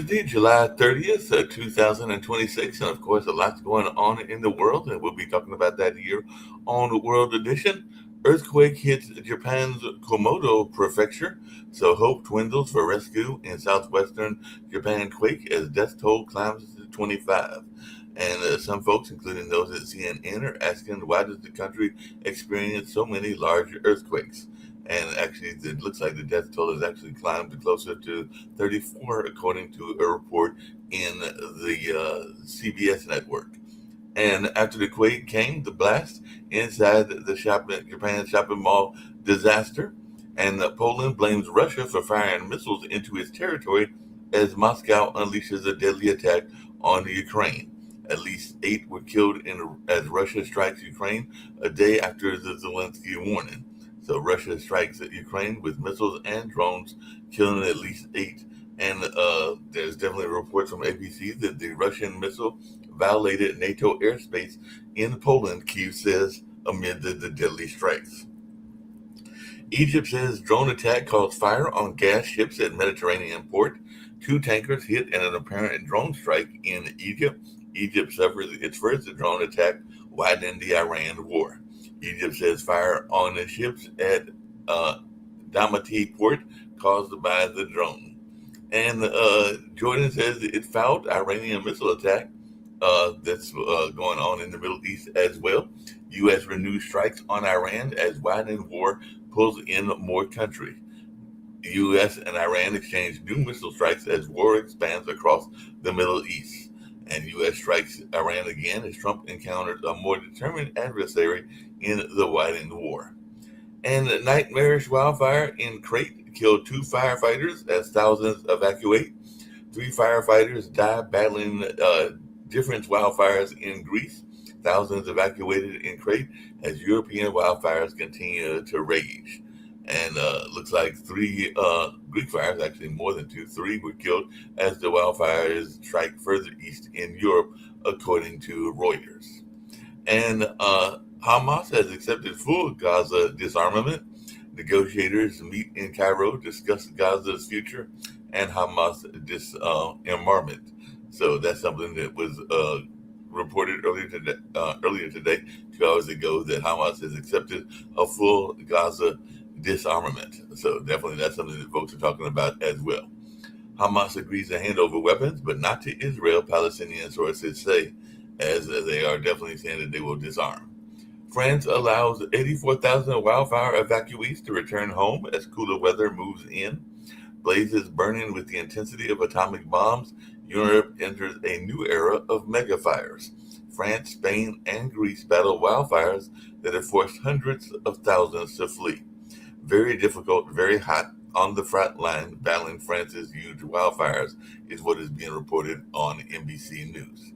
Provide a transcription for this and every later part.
Tuesday, July 30th, 2026. And of course, a lot's going on in the world, and we'll be talking about that here on the World Edition. Earthquake hits Japan's Komodo prefecture, so hope dwindles for rescue in southwestern Japan quake as death toll climbs to 25. And some folks, including those at CNN, are asking why does the country experience so many large earthquakes? And actually, it looks like the death toll has actually climbed to closer to 34, according to a report in the CBS network. And after the quake came the blast inside the Japan shopping mall disaster. And Poland blames Russia for firing missiles into its territory as Moscow unleashes a deadly attack on Ukraine. At least 8 were killed as Russia strikes Ukraine a day after the Zelensky warning. So Russia strikes at Ukraine with missiles and drones, killing at least 8. And there's definitely reports from ABC that the Russian missile violated NATO airspace in Poland, Kyiv says, amid the deadly strikes. Egypt says drone attack caused fire on gas ships at Mediterranean port. 2 tankers hit in an apparent drone strike in Egypt. Egypt suffered its first drone attack, widening the Iran war. Egypt says fire on the ships at Damati port caused by the drone. And Jordan says it fouled Iranian missile attack that's going on in the Middle East as well. U.S. renews strikes on Iran as widening war pulls in more countries. The U.S. and Iran exchange new missile strikes as war expands across the Middle East. And U.S. strikes Iran again as Trump encounters a more determined adversary in the widening war. And a nightmarish wildfire in Crete killed 2 firefighters as thousands evacuate. 3 firefighters died battling different wildfires in Greece. Thousands evacuated in Crete as European wildfires continue to rage. And looks like 3 Greek fires, actually more than 2, 3 were killed as the wildfires strike further east in Europe, according to Reuters. And Hamas has accepted full Gaza disarmament. Negotiators meet in Cairo, discuss Gaza's future and Hamas disarmament. So that's something that was reported earlier today, 2 hours ago, that Hamas has accepted a full Gaza disarmament. So definitely that's something that folks are talking about as well. Hamas agrees to hand over weapons, but not to Israel, Palestinian sources say, as they are definitely saying that they will disarm. France allows 84,000 wildfire evacuees to return home as cooler weather moves in. Blazes burning with the intensity of atomic bombs, Europe enters a new era of megafires. France, Spain, and Greece battle wildfires that have forced hundreds of thousands to flee. Very difficult, very hot, on the front line, battling France's huge wildfires is what is being reported on NBC News.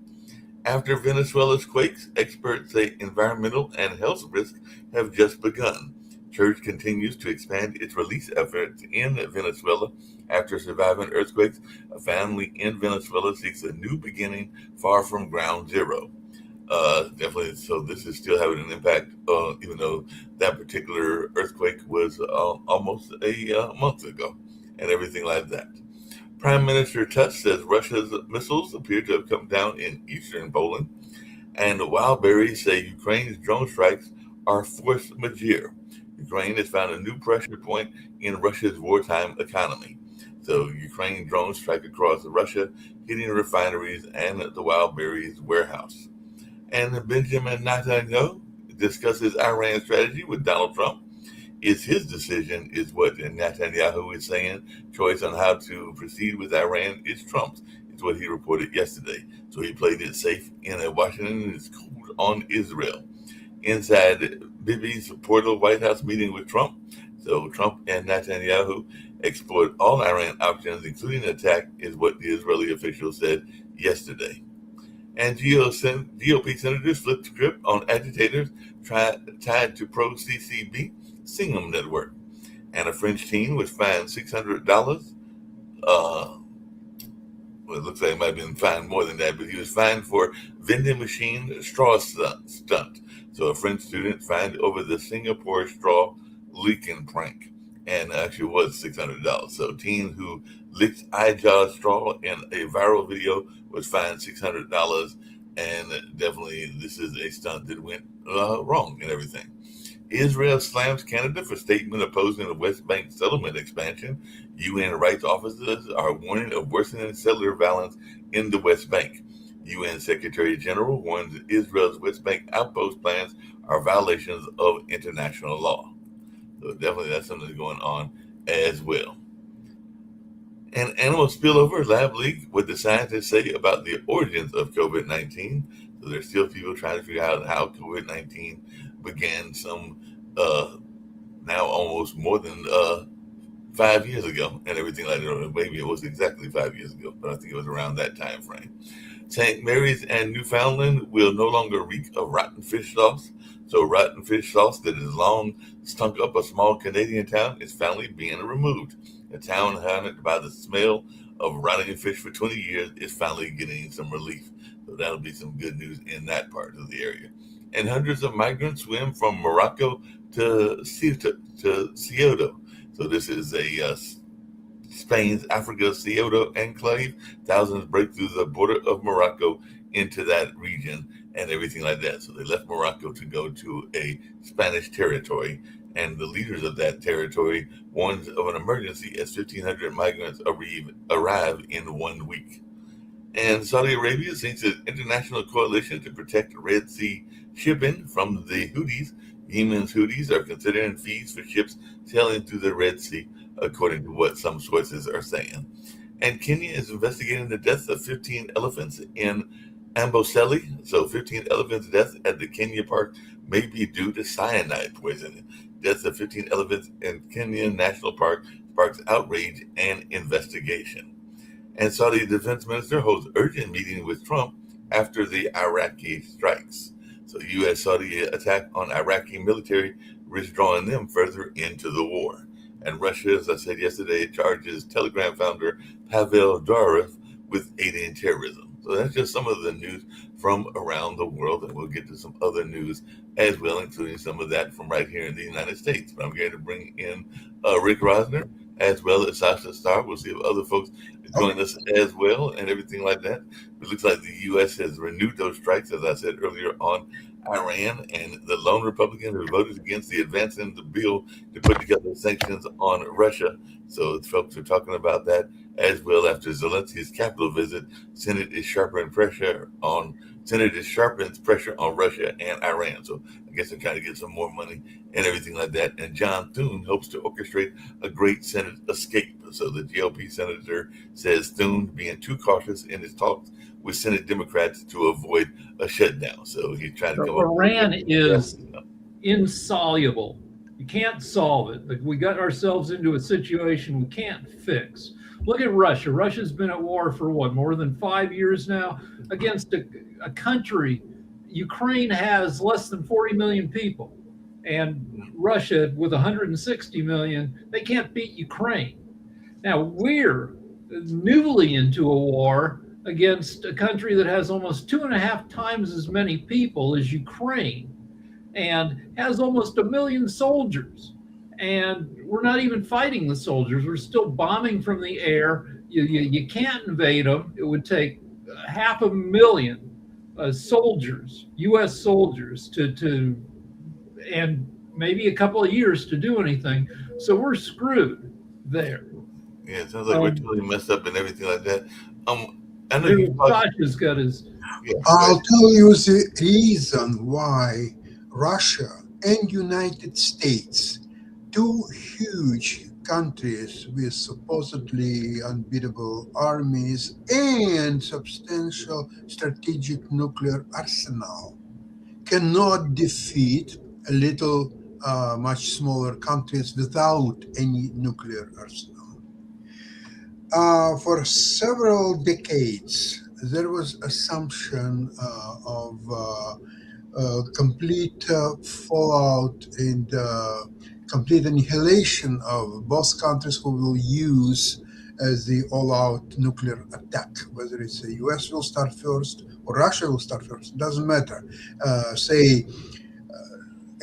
After Venezuela's quakes, experts say environmental and health risks have just begun. Church continues to expand its release efforts in Venezuela after surviving earthquakes. A family in Venezuela seeks a new beginning far from ground zero. Definitely, so this is still having an impact, even though that particular earthquake was almost a month ago and everything like that. Prime Minister Tusk says Russia's missiles appear to have come down in eastern Poland. And Wildberries say Ukraine's drone strikes are force majeure. Ukraine has found a new pressure point in Russia's wartime economy. So Ukraine drones strike across Russia, hitting refineries and the Wildberries warehouse. And Benjamin Netanyahu discusses Iran strategy with Donald Trump. It's his decision, is what Netanyahu is saying. Choice on how to proceed with Iran is Trump's, is what he reported yesterday. So he played it safe in Washington and it's cool on Israel. Inside Bibi's portal White House meeting with Trump. So Trump and Netanyahu explored all Iran options, including an attack, is what the Israeli official said yesterday. And GOP senators flipped script on agitators tied to pro-CCB Singham Network. And a French teen was fined $600. Well, it looks like it might have been fined more than that, but he was fined for vending machine straw stunt. So a French student fined over the Singapore straw leaking prank. and actually was $600. So, teen who licked eye jar straw in a viral video was fined $600, and definitely this is a stunt that went wrong and everything. Israel slams Canada for statement opposing the West Bank settlement expansion. UN rights officers are warning of worsening settler violence in the West Bank. UN Secretary General warns that Israel's West Bank outpost plans are violations of international law. So definitely that's something that's going on as well. And animal spillover lab leak, what the scientists say about the origins of COVID-19. So there's still people trying to figure out how COVID-19 began some now almost more than 5 years ago and everything like that. Maybe it was exactly 5 years ago, but I think it was around that time frame. St. Mary's and Newfoundland will no longer reek of rotten fish sauce. So rotten fish sauce that has long stunk up a small Canadian town is finally being removed. A town haunted by the smell of rotting fish for 20 years is finally getting some relief. So that'll be some good news in that part of the area. And hundreds of migrants swim from Morocco to Ceuta. So this is a Spain's Africa Ceuta enclave. Thousands break through the border of Morocco into that region and everything like that. So they left Morocco to go to a Spanish territory, and the leaders of that territory warns of an emergency as 1,500 migrants arrive in 1 week. And Saudi Arabia sinks an international coalition to protect Red Sea shipping from the Houthis. Yemen's Houthis are considering fees for ships sailing through the Red Sea, according to what some sources are saying. And Kenya is investigating the deaths of 15 elephants in Amboseli. So 15 elephants' deaths at the Kenya park may be due to cyanide poisoning. Deaths of 15 elephants in Kenya National Park sparks outrage and investigation. And Saudi defense minister holds urgent meeting with Trump after the Iraqi strikes. So U.S.-Saudi attack on Iraqi military risks drawing them further into the war. And Russia, as I said yesterday, charges Telegram founder Pavel Durov with aiding terrorism. So that's just some of the news from around the world, and we'll get to some other news as well, including some of that from right here in the United States. But I'm going to bring in Rick Rosner as well as Sasha Starr. We'll see if other folks join us as well and everything like that. It looks like the U.S. has renewed those strikes, as I said earlier, on Iran, and the lone Republican who voted against the advancing the bill to put together sanctions on Russia. So folks are talking about that as well after Zelensky's capital visit. Senate sharpens pressure on Russia and Iran. So I guess they're trying to get some more money and everything like that. And John Thune hopes to orchestrate a great Senate escape. So the GOP senator says Thune being too cautious in his talks with Senate Democrats to avoid a shutdown. So he's trying to come up with Iran is insoluble. You can't solve it. But we got ourselves into a situation we can't fix. Look at Russia. Russia's been at war for what, more than 5 years now against a country. Ukraine has less than 40 million people, and Russia with 160 million, they can't beat Ukraine. Now we're newly into a war against a country that has almost 2.5 times as many people as Ukraine and has almost 1 million soldiers. And we're not even fighting the soldiers. We're still bombing from the air. You can't invade them. It would take 500,000 soldiers, U.S. soldiers, to and maybe a couple of years to do anything. So we're screwed there. Yeah, it sounds like we're totally messed up and everything like that. I know Sasha's got his. Yeah, I'll tell you the reason why Russia and United States, two huge countries with supposedly unbeatable armies and substantial strategic nuclear arsenal, cannot defeat a little, much smaller countries without any nuclear arsenal. For several decades, there was assumption of complete fallout and complete annihilation of both countries who will use the all-out nuclear attack. Whether it's the U.S. will start first or Russia will start first, doesn't matter. Say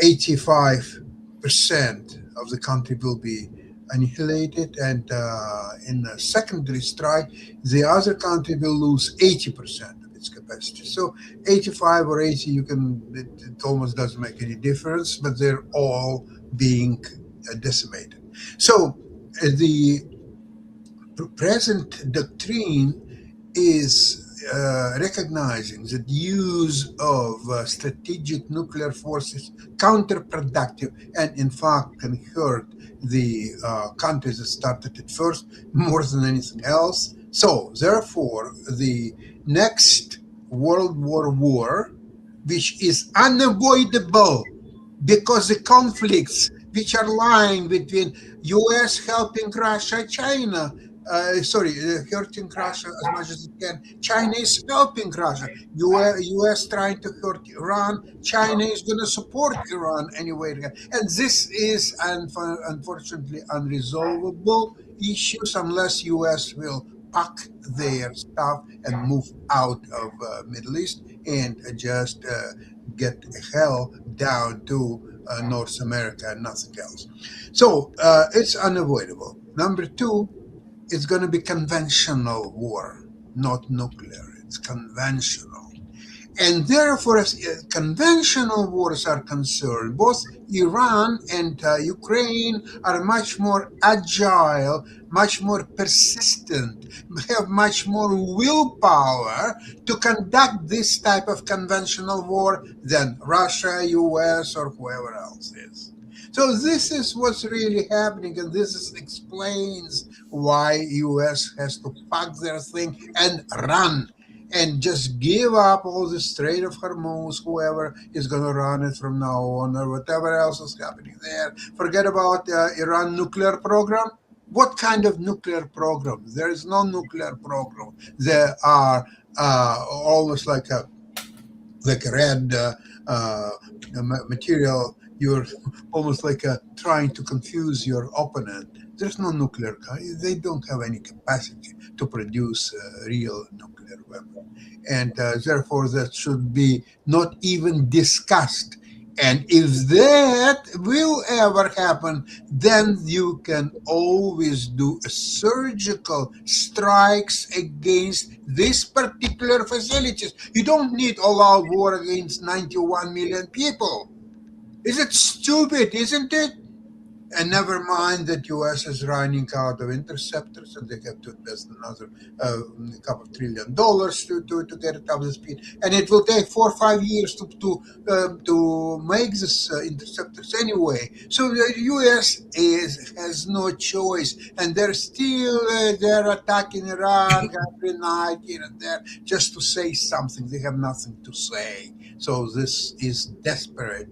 85% of the country will be annihilate it, and in a secondary strike, the other country will lose 80% of its capacity. So 85 or 80, it almost doesn't make any difference, but they're all being decimated. So the present doctrine is recognizing that use of strategic nuclear force is counterproductive and in fact can hurt the countries that started it first more than anything else. So therefore the next World War, which is unavoidable because the conflicts which are lying between US helping Russia, China, hurting Russia as much as it can. China is helping Russia. US trying to hurt Iran. China is going to support Iran anyway. And this is unfortunately unresolvable issues unless US will pack their stuff and move out of Middle East and just get hell down to North America and nothing else. So it's unavoidable. Number two, it's going to be conventional war, not nuclear. It's conventional. And therefore, as conventional wars are concerned, both Iran and Ukraine are much more agile, much more persistent, have much more willpower to conduct this type of conventional war than Russia, US, or whoever else is. So this is what's really happening, and explains why US has to pack their thing and run and just give up all the Strait of Hormuz, whoever is going to run it from now on, or whatever else is happening there. Forget about Iran nuclear program. What kind of nuclear program? There is no nuclear program. There are almost like a red material. You're almost like trying to confuse your opponent. There's no nuclear. They don't have any capacity to produce a real nuclear weapon. And therefore, that should be not even discussed. And if that will ever happen, then you can always do surgical strikes against these particular facilities. You don't need all-out war against 91 million people. Is it stupid, isn't it? And never mind that US is running out of interceptors and they have to invest another couple $1 trillion to get it up to speed. And it will take 4 or 5 years to make this interceptors anyway. So the US has no choice. And they're still they're attacking Iraq every night here and there just to say something. They have nothing to say. So this is desperate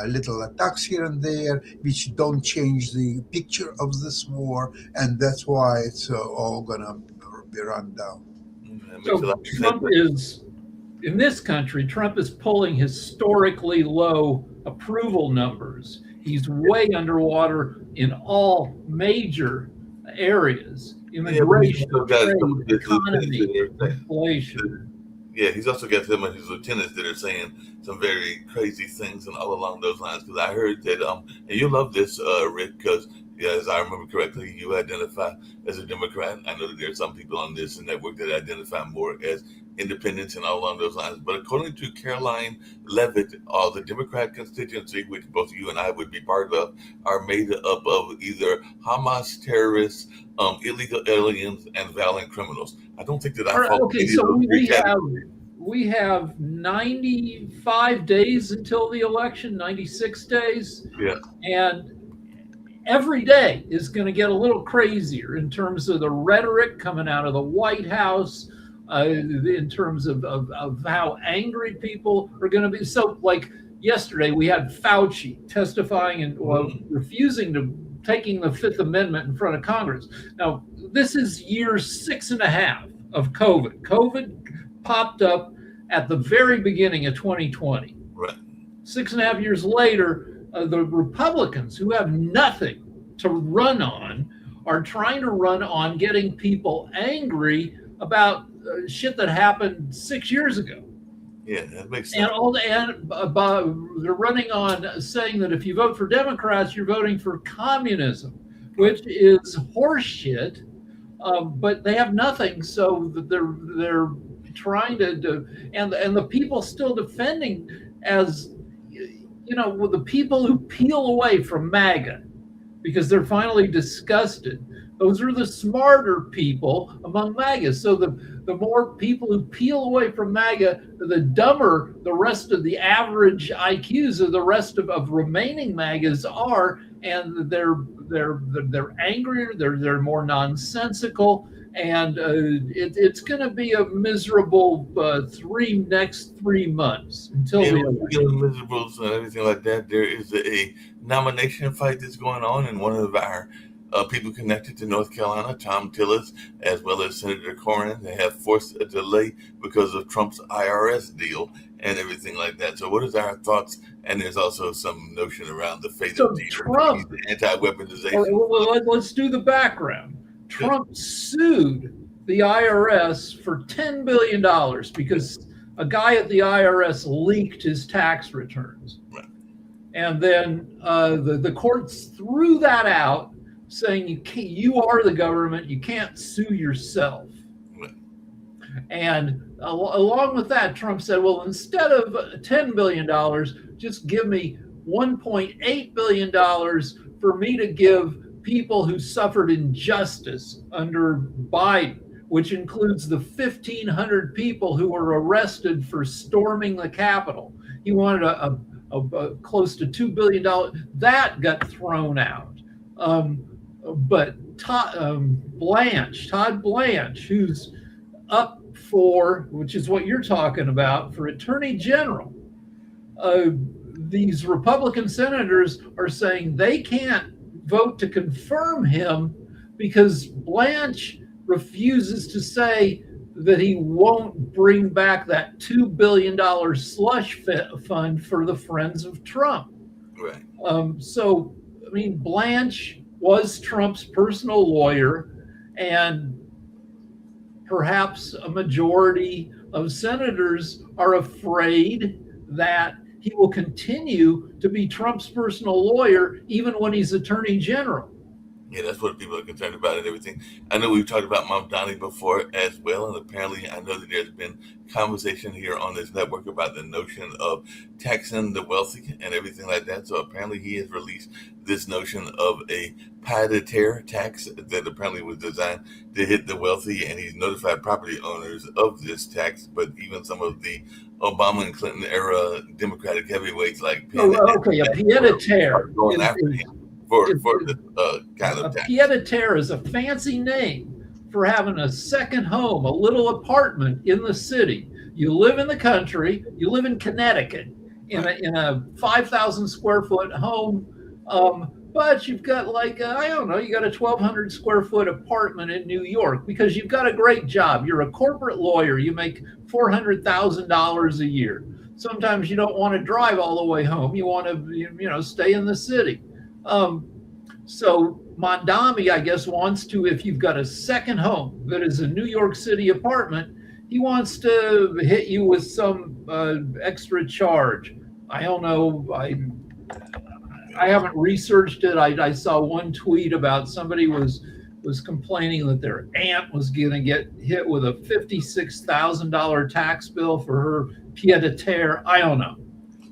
little attacks here and there, which don't change the picture of this war, and that's why it's all gonna be run down. So Trump is, in this country, Trump is pulling historically low approval numbers. He's way underwater in all major areas: immigration, trade, economy, inflation. Yeah, he's also got some of his lieutenants that are saying some very crazy things and all along those lines. Because I heard that, and you love this, Rick, because as I remember correctly, you identify as a Democrat. I know that there are some people on this network that identify more as independents and all along those lines. But according to Caroline Levitt, the Democrat constituency, which both you and I would be part of, are made up of either Hamas terrorists, illegal aliens, and violent criminals. I don't think that I follow. Okay, so we have 95 days until the election, 96 days. Yeah. And every day is going to get a little crazier in terms of the rhetoric coming out of the White House, in terms of how angry people are going to be. So, like yesterday, we had Fauci testifying and refusing to taking the Fifth Amendment in front of Congress. Now, this is year 6.5 of COVID. COVID popped up at the very beginning of 2020. Right. 6.5 years later, the Republicans, who have nothing to run on, are trying to run on getting people angry about shit that happened 6 years ago. Yeah, that makes sense. And they're running on saying that if you vote for Democrats, you're voting for communism. which is horseshit. But they have nothing, so they're trying to and the people still defending, as with the people who peel away from MAGA because they're finally disgusted. Those are the smarter people among MAGA. So the more people who peel away from MAGA, the dumber the rest of the average IQs of the rest of remaining MAGAs are, and they're angrier, they're more nonsensical, and it's going to be a miserable next 3 months until miserables and everything like that. There is a nomination fight that's going on, and one of our people connected to North Carolina, Tom Tillis, as well as Senator Cornyn, they have forced a delay because of Trump's IRS deal and everything like that. So what is our thoughts? And there's also some notion around the fate of Trump, anti-weaponization. Well, let's do the background. Trump sued the IRS for $10 billion because a guy at the IRS leaked his tax returns. Right. And then the courts threw that out, saying you are the government, you can't sue yourself. Right. And along with that, Trump said, well, instead of $10 billion, just give me $1.8 billion for me to give people who suffered injustice under Biden, which includes the 1,500 people who were arrested for storming the Capitol. He wanted a close to $2 billion. That got thrown out. But Todd Blanche, who's up for, which is what you're talking about, for Attorney General, these Republican senators are saying they can't vote to confirm him because Blanche refuses to say that he won't bring back that $2 billion slush fund for the Friends of Trump. Right. So, I mean, Blanche was Trump's personal lawyer, and perhaps a majority of senators are afraid that he will continue to be Trump's personal lawyer even when he's Attorney General. Yeah, that's what people are concerned about and everything. I know we've talked about Mamdani before as well, and apparently I know that there's been conversation here on this network about the notion of taxing the wealthy and everything like that. So apparently he has released this notion of a pied-à-terre tax that apparently was designed to hit the wealthy, and he's notified property owners of this tax, but even some of the Obama and Clinton era Democratic heavyweights like Penn a pied-à-terre going after him. For the kind of tax. Pied-à-terre is a fancy name for having a second home, a little apartment in the city. You live in the country, you live in Connecticut in a 5,000 square foot home, but you've got you got a 1,200 square foot apartment in New York because you've got a great job. You're a corporate lawyer. You make $400,000 a year. Sometimes you don't want to drive all the way home. You want to, stay in the city. So Mamdani, I guess, wants to, if you've got a second home that is a New York City apartment, he wants to hit you with some extra charge. I don't know. I haven't researched it. I saw one tweet about somebody was complaining that their aunt was going to get hit with a $56,000 tax bill for her pied-à-terre. I don't know.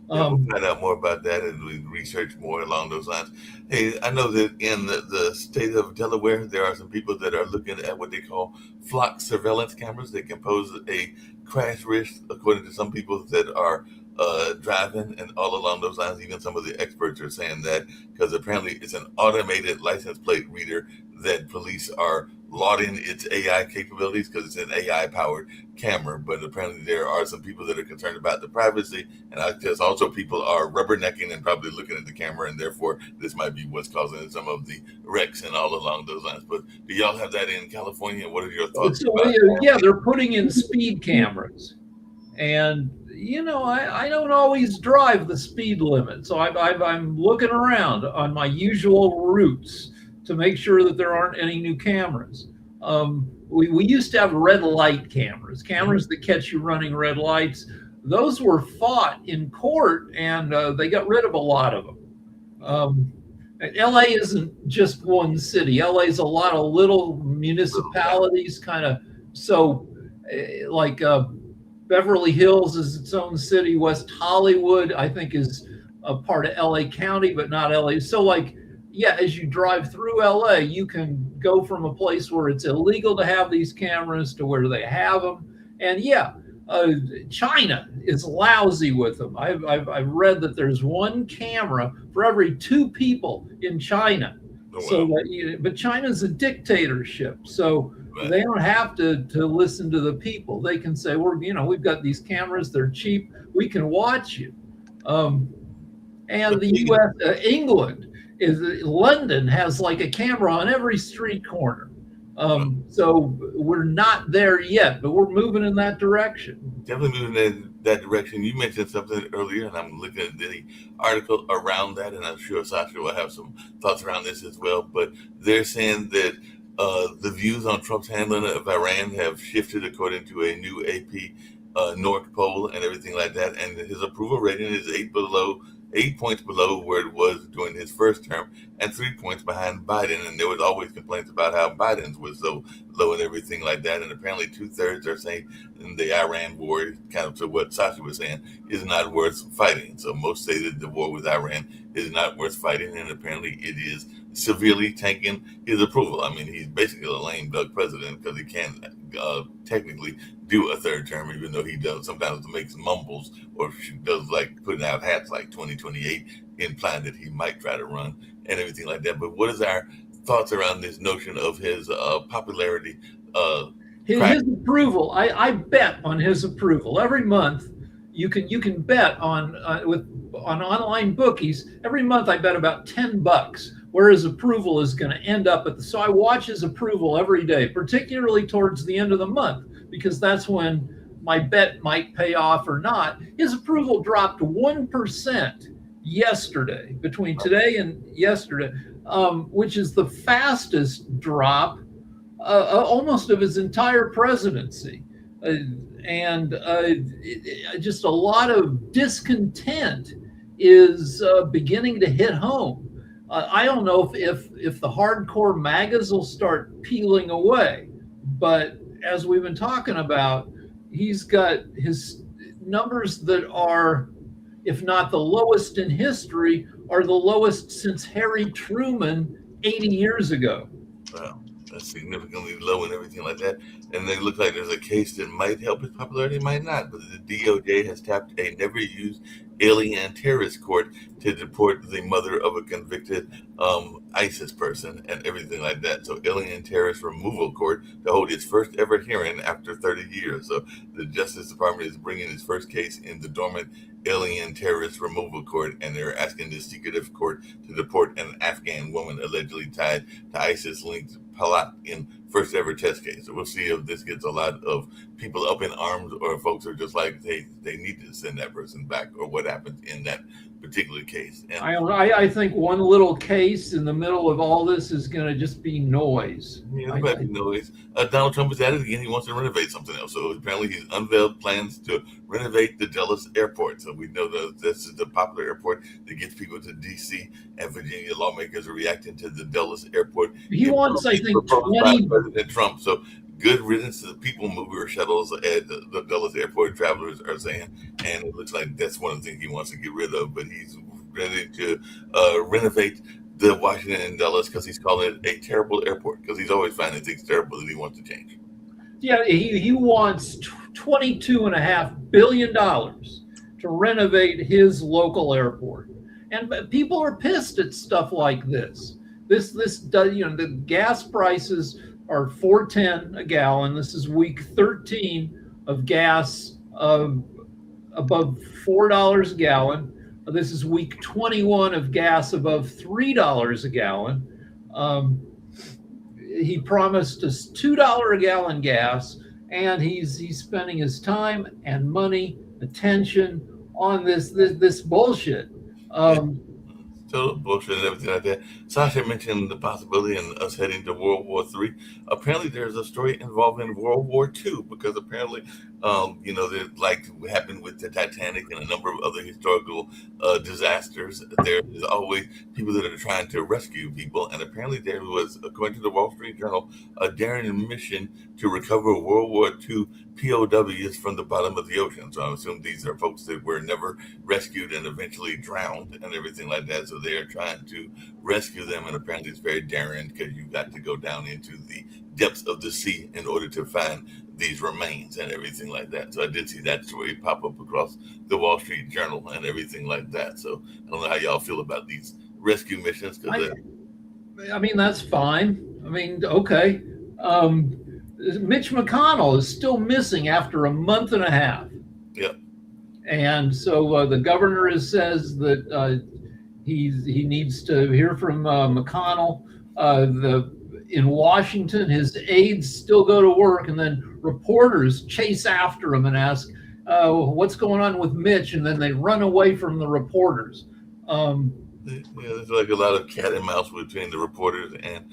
We'll find out more about that as we research more along those lines. Hey, I know that in the state of Delaware, there are some people that are looking at what they call flock surveillance cameras that can pose a crash risk, according to some people that are driving and all along those lines. Even some of the experts are saying that because apparently it's an automated license plate reader that police are lauding its AI capabilities because it's an AI-powered camera. But apparently there are some people that are concerned about the privacy, and I guess also people are rubbernecking and probably looking at the camera, and therefore this might be what's causing some of the wrecks and all along those lines. But do y'all have that in California? What are your thoughts? Yeah, they're putting in speed cameras, and I don't always drive the speed limit, so I'm looking around on my usual routes to make sure that there aren't any new cameras. We used to have red light cameras that catch you running red lights. Those were fought in court, and they got rid of a lot of them. LA isn't just one city. LA is a lot of little municipalities, kind of. So, like Beverly Hills is its own city. West Hollywood, I think, is a part of LA County, but not LA. So, like, yeah, as you drive through LA, you can go from a place where it's illegal to have these cameras to where they have them. And yeah, China is lousy with them. I've read that there's one camera for every two people in China. Oh, wow. So, but China's a dictatorship, so Right. they don't have to listen to the people. They can say, we've got these cameras. They're cheap. We can watch you. And the U.S., England London has like a camera on every street corner. So we're not there yet, but we're moving in that direction. Definitely moving in that direction. You mentioned something earlier, and I'm looking at the article around that, and I'm sure Sasha will have some thoughts around this as well. But they're saying that the views on Trump's handling of Iran have shifted according to a new AP NORC poll and everything like that, and his approval rating is 8 points below where it was during his first term, and 3 points behind Biden. And there was always complaints about how Biden's was so low and everything like that. And apparently 2/3 are saying the Iran war, kind of to what Sasha was saying, is not worth fighting. So most say that the war with Iran is not worth fighting, and apparently it is severely tanking his approval. I mean, he's basically a lame duck president because he can't technically do a third term, even though he does sometimes makes mumbles or does like putting out hats like 2028, implying that he might try to run and everything like that. But what is our thoughts around this notion of his popularity? His approval. I bet on his approval every month. You can bet on online bookies. Every month I bet about $10 where his approval is going to end up at. So I watch his approval every day, particularly towards the end of the month, because that's when my bet might pay off or not. His approval dropped 1% yesterday, between today and yesterday, which is the fastest drop almost of his entire presidency. And just a lot of discontent is beginning to hit home. I don't know if the hardcore MAGAs will start peeling away, but as we've been talking about, he's got his numbers that are, if not the lowest in history, are the lowest since Harry Truman 80 years ago. Wow, that's significantly low and everything like that. And they look like there's a case that might help his popularity, might not. But the DOJ has tapped a never-used alien terrorist court to deport the mother of a convicted ISIS person and everything like that. So alien terrorist removal court to hold its first ever hearing after 30 years. So the Justice Department is bringing its first case in the dormant alien terrorist removal court, and they're asking the secretive court to deport an Afghan woman allegedly tied to ISIS-linked Palat in first ever test case. So we'll see if this gets a lot of people up in arms, or folks are just like, hey, they need to send that person back, or what happens in that particular case. And I think one little case in the middle of all this is going to just be noise. Yeah, it might be noise. Donald Trump is at it again. He wants to renovate something else. So apparently he's unveiled plans to renovate the Dulles Airport. So we know that this is the popular airport that gets people to D.C., and Virginia lawmakers are reacting to the Dulles Airport. He wants, I think, 20... by President Trump. So good riddance to the people mover shuttles at the Dulles Airport, travelers are saying. And it looks like that's one of the things he wants to get rid of. But he's ready to renovate the Washington and Dulles because he's calling it a terrible airport, because he's always finding things terrible that he wants to change. Yeah, he wants $22.5 billion to renovate his local airport. And people are pissed at stuff like this. This the gas prices are $4.10 a gallon. This is week 13 of gas above $4 a gallon. This is week 21 of gas above $3 a gallon. He promised us $2 a gallon gas, and he's spending his time and money, attention on this bullshit. Total bullshit and everything like that. Sasha mentioned the possibility of us heading to World War III. Apparently, there's a story involving World War II, because apparently like happened with the Titanic and a number of other historical disasters. There is always people that are trying to rescue people, and apparently there was, according to the Wall Street Journal, a daring mission to recover World War II POWs from the bottom of the ocean. So I assume these are folks that were never rescued and eventually drowned and everything like that. So they are trying to rescue them, and apparently it's very daring because you've got to go down into the depths of the sea in order to find these remains and everything like that. So I did see that story pop up across the Wall Street Journal and everything like that. So I don't know how y'all feel about these rescue missions. I mean, that's fine. I mean, okay. Mitch McConnell is still missing after a month and a half. Yep. And so the governor says that he needs to hear from McConnell. In Washington, his aides still go to work, and then reporters chase after him and ask, what's going on with Mitch? And then they run away from the reporters. There's like a lot of cat and mouse between the reporters and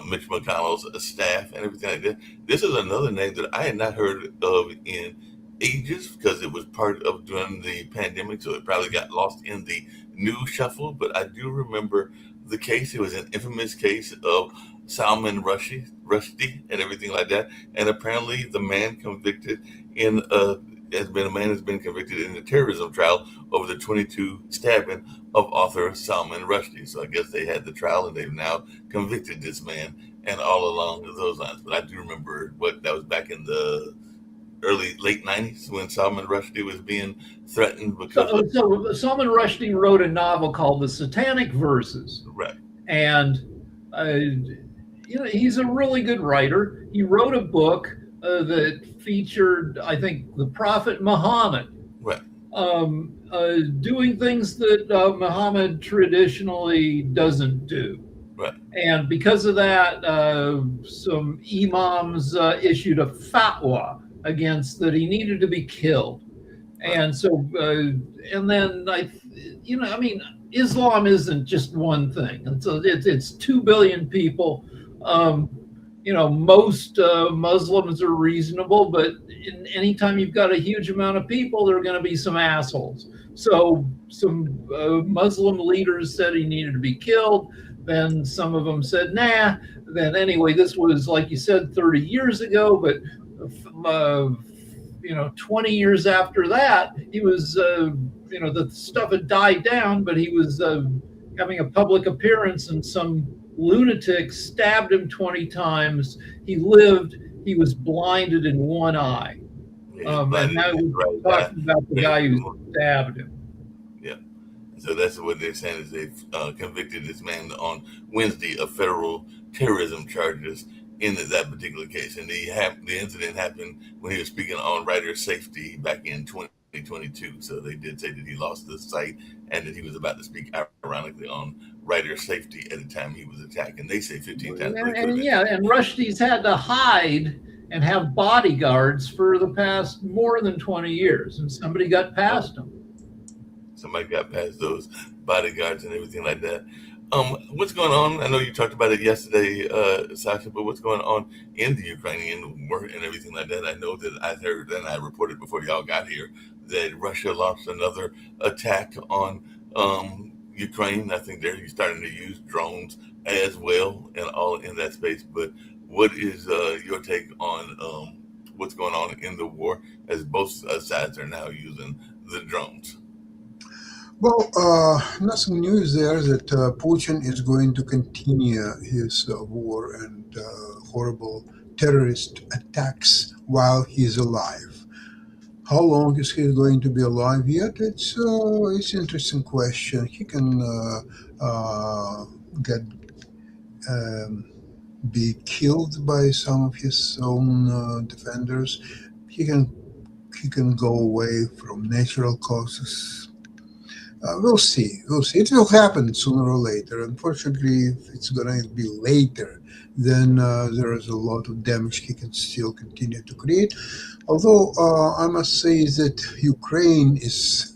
Mitch McConnell's staff and everything like that. This is another name that I had not heard of in ages because it was part of during the pandemic, so it probably got lost in the news shuffle. But I do remember the case. It was an infamous case of Salman Rushdie and everything like that. And apparently the man convicted has been convicted in a terrorism trial over the 22 stabbing of author Salman Rushdie. So I guess they had the trial and they've now convicted this man and all along those lines. But I do remember that was back in the late 90s when Salman Rushdie was being threatened because so Salman Rushdie wrote a novel called The Satanic Verses. Right. And he's a really good writer. He wrote a book that featured, I think, the Prophet Muhammad. Right. Doing things that Muhammad traditionally doesn't do. Right. And because of that, some imams issued a fatwa against that he needed to be killed. Right. And so, and then Islam isn't just one thing. It's 2 billion people. Most Muslims are reasonable, but anytime you've got a huge amount of people, there are going to be some assholes. So some Muslim leaders said he needed to be killed. Then some of them said, nah. Then anyway, this was, like you said, 30 years ago, but 20 years after that, he was, the stuff had died down, but he was having a public appearance and some lunatic stabbed him 20 times. He lived. He was blinded in one eye. And now we're talking about the guy who stabbed him. Yeah. So that's what they're saying is they've convicted this man on Wednesday of federal terrorism charges in that particular case. And the incident happened when he was speaking on rider safety back in 2022. So they did say that he lost the sight and that he was about to speak ironically on rider safety at the time he was attacked. And they say 15 times. And Rushdie's had to hide and have bodyguards for the past more than 20 years. And somebody got past him. Somebody got past those bodyguards and everything like that. What's going on? I know you talked about it yesterday, Sasha, but what's going on in the Ukrainian war and everything like that? I know that I heard and I reported before y'all got here that Russia launched another attack on Ukraine. I think they're starting to use drones as well and all in that space. But what is your take on what's going on in the war as both sides are now using the drones? Well, nothing new is there that Putin is going to continue his war and horrible terrorist attacks while he's alive. How long is he going to be alive yet? It's an interesting question. He can be killed by some of his own defenders. He can go away from natural causes. We'll see. It will happen sooner or later. Unfortunately, if it's going to be later, then there is a lot of damage he can still continue to create. Although I must say that Ukraine is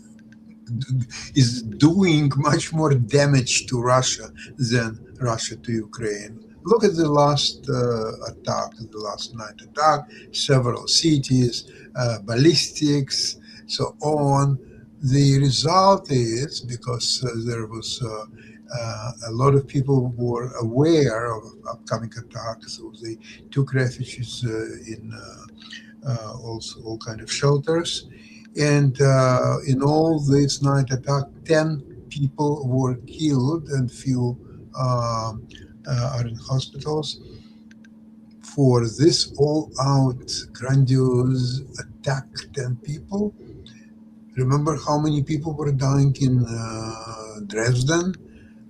doing much more damage to Russia than Russia to Ukraine. Look at the last attack, the last night attack, several cities, ballistics, so on. The result is because there was a lot of people were aware of upcoming attacks, so they took refuges in also all kind of shelters. And in all this night attack, 10 people were killed and few are in hospitals. For this all-out grandiose attack, 10 people. Remember how many people were dying in Dresden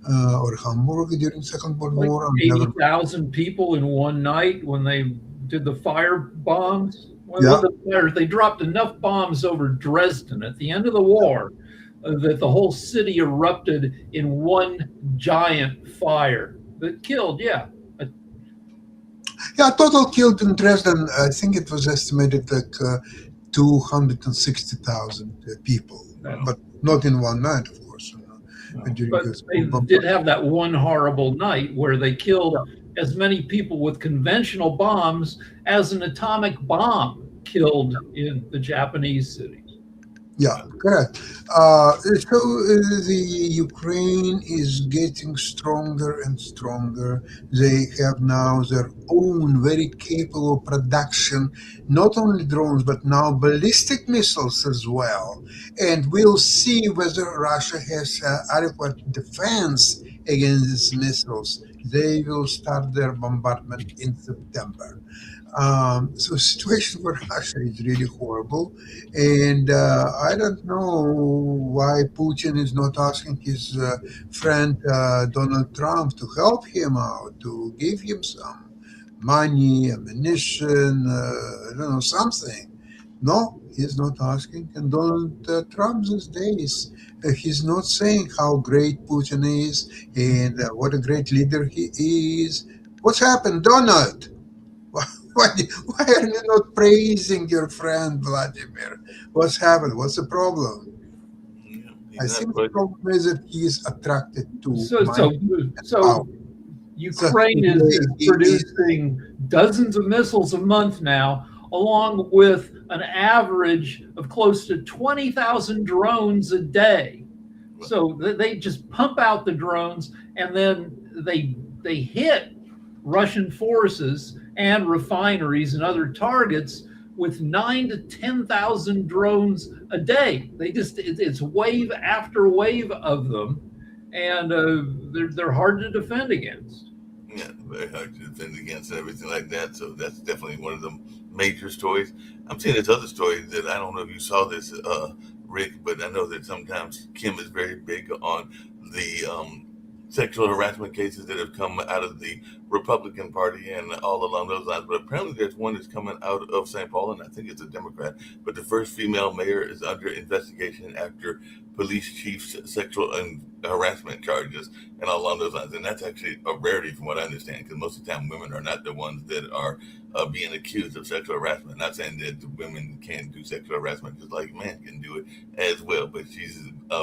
or Hamburg during Second World Like War? 80,000 people in one night when they did the fire bombs. Yeah. They dropped enough bombs over Dresden at the end of the war that the whole city erupted in one giant fire that killed, Yeah, total killed in Dresden, I think it was estimated like 260,000 people, but not in one night, of course. But they did have that one horrible night where they killed as many people with conventional bombs as an atomic bomb killed in the Japanese cities. Yeah, correct. So the Ukraine is getting stronger and stronger. They have now their own very capable production, not only drones, but now ballistic missiles as well. And we'll see whether Russia has adequate defense against these missiles. They will start their bombardment in September. So the situation for Russia is really horrible, and I don't know why Putin is not asking his friend Donald Trump to help him out, to give him some money, ammunition, I don't know, something. No, he's not asking. And Donald Trump these days, he's not saying how great Putin is and what a great leader he is. What's happened, Donald? Why are you not praising your friend Vladimir? What's happened? What's the problem? I think the problem is that he is attracted to so Ukraine is producing dozens of missiles a month now, along with an average of close to 20,000 drones a day. So they just pump out the drones and then they hit Russian forces and refineries and other targets with 9,000 to 10,000 drones a day. It's wave after wave of them, and they're hard to defend against. Yeah, very hard to defend against and everything like that. So that's definitely one of the major stories. I'm seeing this other story that I don't know if you saw this, Rick, but I know that sometimes Kim is very big on the sexual harassment cases that have come out of the Republican Party and all along those lines. But apparently there's one that's coming out of St. Paul, and I think it's a Democrat. But the first female mayor is under investigation after police chief's sexual and harassment charges and all along those lines. And that's actually a rarity from what I understand, because most of the time women are not the ones that are being accused of sexual harassment. Not saying that women can't do sexual harassment just like men can do it as well, but she's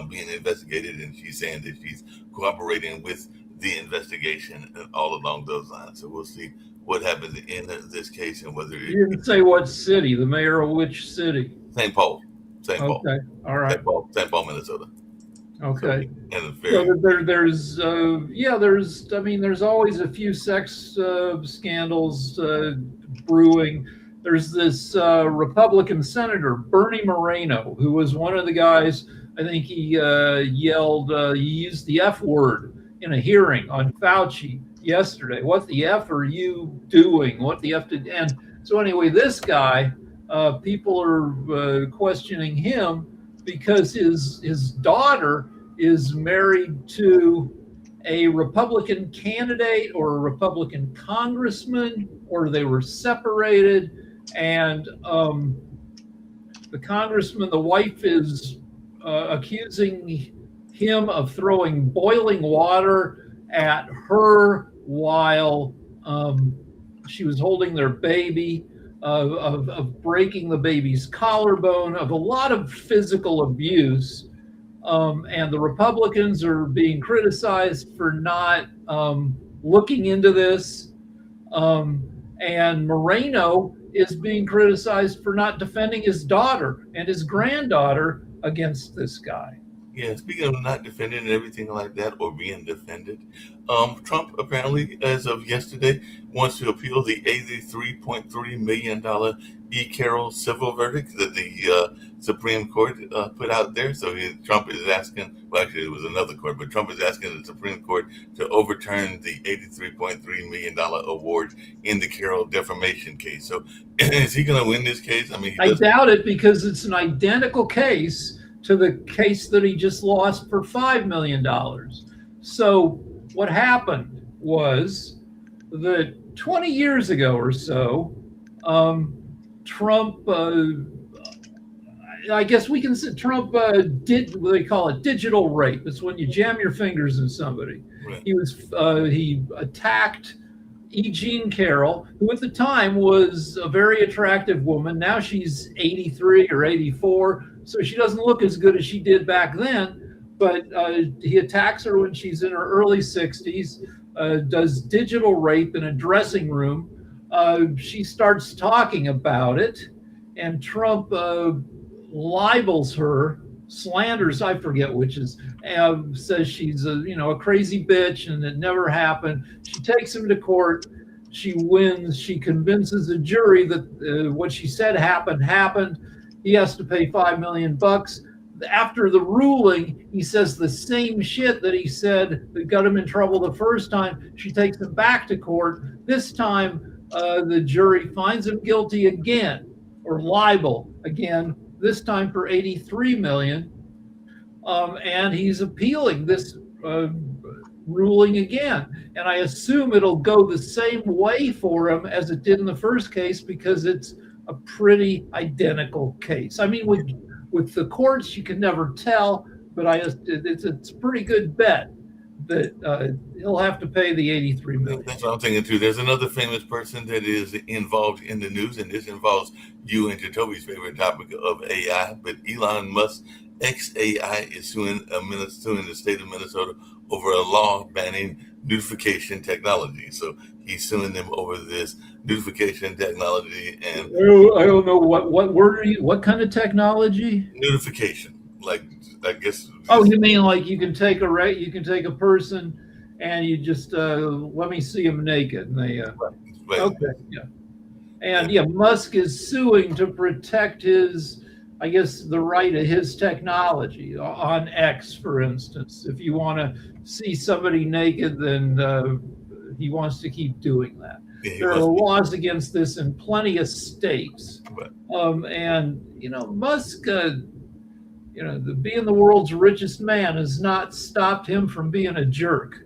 being investigated, and she's saying that she's cooperating with the investigation and all along those lines. So we'll see what happens in this case and whether you didn't say what city, the mayor of which city? St. Paul. St. Paul. Okay, all right. St. Paul, Minnesota. Okay. So, and it's very, there's always a few sex scandals brewing. There's this Republican senator, Bernie Moreno, who was one of the guys, I think he he used the F word in a hearing on Fauci yesterday. What the F are you doing? What the F did? And so anyway, this guy, people are questioning him because his daughter is married to a Republican candidate or a Republican congressman, or they were separated. And the congressman, the wife is accusing him of throwing boiling water at her while she was holding their baby, of breaking the baby's collarbone, of a lot of physical abuse. And the Republicans are being criticized for not looking into this. And Moreno is being criticized for not defending his daughter and his granddaughter against this guy. Yeah, speaking of not defending and everything like that, or being defended, Trump apparently, as of yesterday, wants to appeal the $83.3 million E. Carroll civil verdict that the Supreme Court put out there. So Trump is asking, well, actually, it was another court, but Trump is asking the Supreme Court to overturn the $83.3 million award in the Carroll defamation case. So is he going to win this case? I mean, I doubt it, because it's an identical case to the case that he just lost for $5 million. So what happened was that 20 years ago or so, Trump, I guess we can say Trump did what they call it digital rape. It's when you jam your fingers in somebody. Right. He attacked E. Jean Carroll, who at the time was a very attractive woman. Now she's 83 or 84, so she doesn't look as good as she did back then. But he attacks her when she's in her early 60s, does digital rape in a dressing room. She starts talking about it, and Trump libels her, slanders, I forget which is, says she's a crazy bitch and it never happened. She takes him to court. She wins. She convinces the jury that what she said happened. He has to pay $5 million. After the ruling, he says the same shit that he said that got him in trouble the first time. She takes him back to court. This time, the jury finds him guilty again, or libel again, this time for $83 million. And he's appealing this ruling again. And I assume it'll go the same way for him as it did in the first case, because it's a pretty identical case. I mean, with the courts, you can never tell, but it's a pretty good bet that he'll have to pay the $83 million. That's what I'm thinking too. There's another famous person that is involved in the news, and this involves you and Jacoby's favorite topic of AI. But Elon Musk, XAI, is suing the state of Minnesota over a law banning notification technology. So he's suing them over this notification technology. And I don't know what word are you? What kind of technology? Notification, like, I guess. Oh, you mean like you can take a person and you just let me see them naked, and they Right. okay, yeah. And yeah, Musk is suing to protect his, I guess, the right of his technology on X, for instance. If you want to see somebody naked, then he wants to keep doing that. Yeah, there are laws against this in plenty of states. Right. And Musk, being the world's richest man has not stopped him from being a jerk.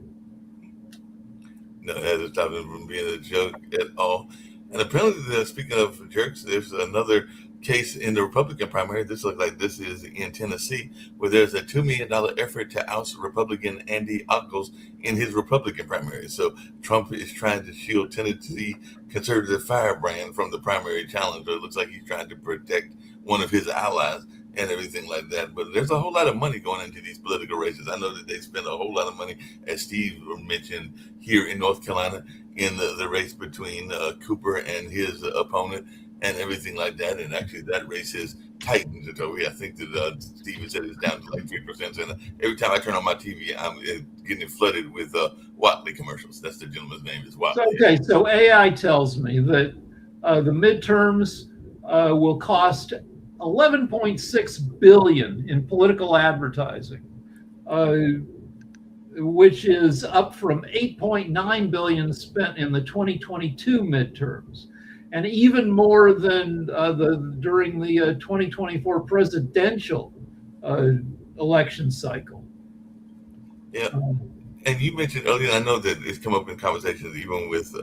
No, it hasn't stopped him from being a jerk at all. And apparently, speaking of jerks, there's another case in the Republican primary. This looks like this is in Tennessee, where there's a $2 million effort to oust Republican Andy Ockles in his Republican primary. So Trump is trying to shield Tennessee conservative firebrand from the primary challenge. It looks like he's trying to protect one of his allies and everything like that. But there's a whole lot of money going into these political races. I know that they spend a whole lot of money, as Steve mentioned, here in North Carolina in the race between Cooper and his opponent and everything like that. And actually that race is tightened. I think that Steve said it's down to like 3%. And every time I turn on my TV, I'm getting flooded with Watley commercials. That's the gentleman's name, is Watley. Okay, so AI tells me that the midterms will cost $11.6 billion in political advertising, which is up from $8.9 billion spent in the 2022 midterms, and even more than during the 2024 presidential election cycle. Yeah, and you mentioned earlier, I know that it's come up in conversations even with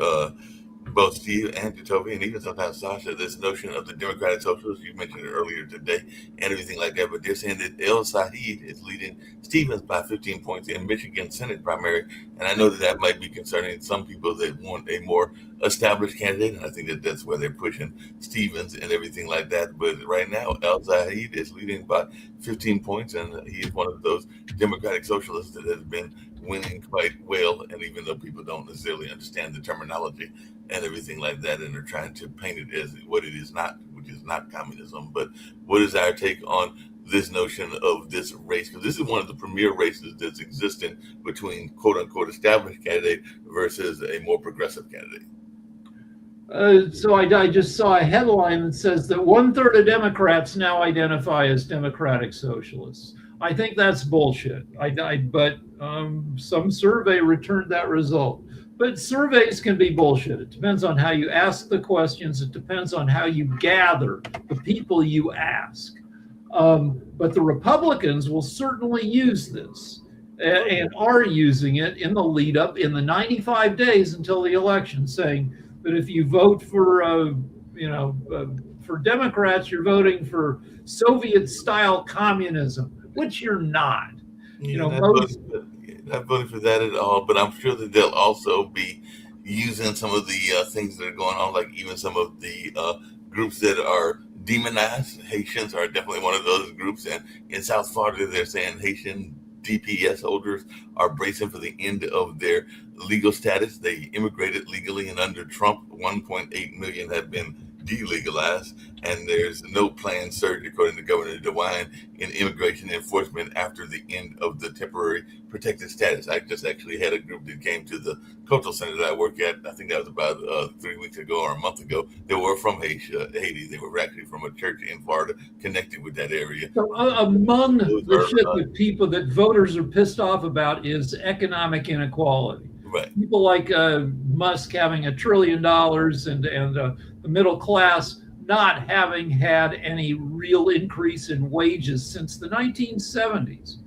both Steve and Jacoby, and even sometimes Sasha, this notion of the Democratic Socialists, you mentioned it earlier today, and everything like that, but they're saying that El Said is leading Stevens by 15 points in Michigan Senate primary, and I know that might be concerning some people that want a more established candidate, and I think that that's where they're pushing Stevens and everything like that, but right now, El Said is leading by 15 points, and he is one of those Democratic Socialists that has been winning quite well. And even though people don't necessarily understand the terminology and everything like that, and they're trying to paint it as what it is not, which is not communism. But what is our take on this notion of this race? Because this is one of the premier races that's existing between quote unquote established candidate versus a more progressive candidate. So I just saw a headline that says that 1/3 of Democrats now identify as democratic socialists. I think that's bullshit. But some survey returned that result. But surveys can be bullshit. It depends on how you ask the questions. It depends on how you gather the people you ask. But the Republicans will certainly use this and are using it in the lead up in the 95 days until the election, saying that if you vote for, for Democrats, you're voting for Soviet-style communism, which you're not. Not voting for that at all, but I'm sure that they'll also be using some of the things that are going on, like even some of the groups that are demonized. Haitians are definitely one of those groups, and in South Florida, they're saying Haitian DPS holders are bracing for the end of their legal status. They immigrated legally, and under Trump, 1.8 million have been delegalized, and there's no planned surge, according to Governor DeWine, in immigration enforcement after the end of the temporary protected status. I just actually had a group that came to the cultural center that I work at. I think that was about 3 weeks ago or a month ago. They were from Haiti. They were actually from a church in Florida connected with that area. So among the shit that people, that voters are pissed off about, is economic inequality. Right. People like Musk having $1 trillion and the middle class not having had any real increase in wages since the 1970s.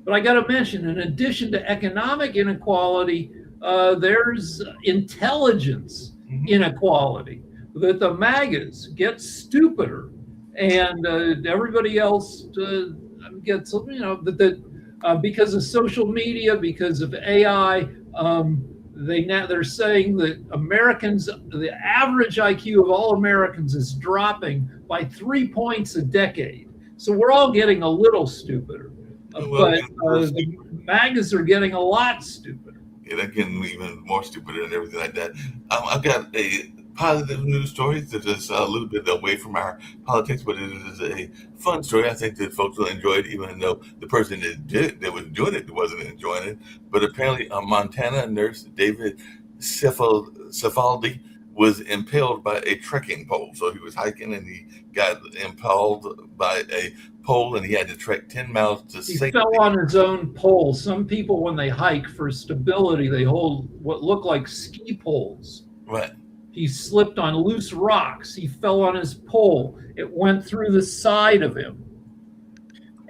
But I got to mention, in addition to economic inequality, there's intelligence inequality, that the MAGAs get stupider and everybody else gets, because of social media, because of AI, they're saying that Americans, the average IQ of all Americans is dropping by 3 points a decade. So we're all getting a little stupider. But the MAGAs are getting a lot stupider. Yeah, they're getting even more stupider and everything like that. I've got a positive news story that is a little bit away from our politics, but it is a fun story. I think that folks will enjoy it, even though the person that was doing it wasn't enjoying it. But apparently, a Montana nurse, David Cefaldi, was impaled by a trekking pole. So he was hiking and he got impaled by a pole, and he had to trek 10 miles to safety. He fell on his own pole. Some people, when they hike for stability, they hold what look like ski poles. Right. He slipped on loose rocks. He fell on his pole. It went through the side of him.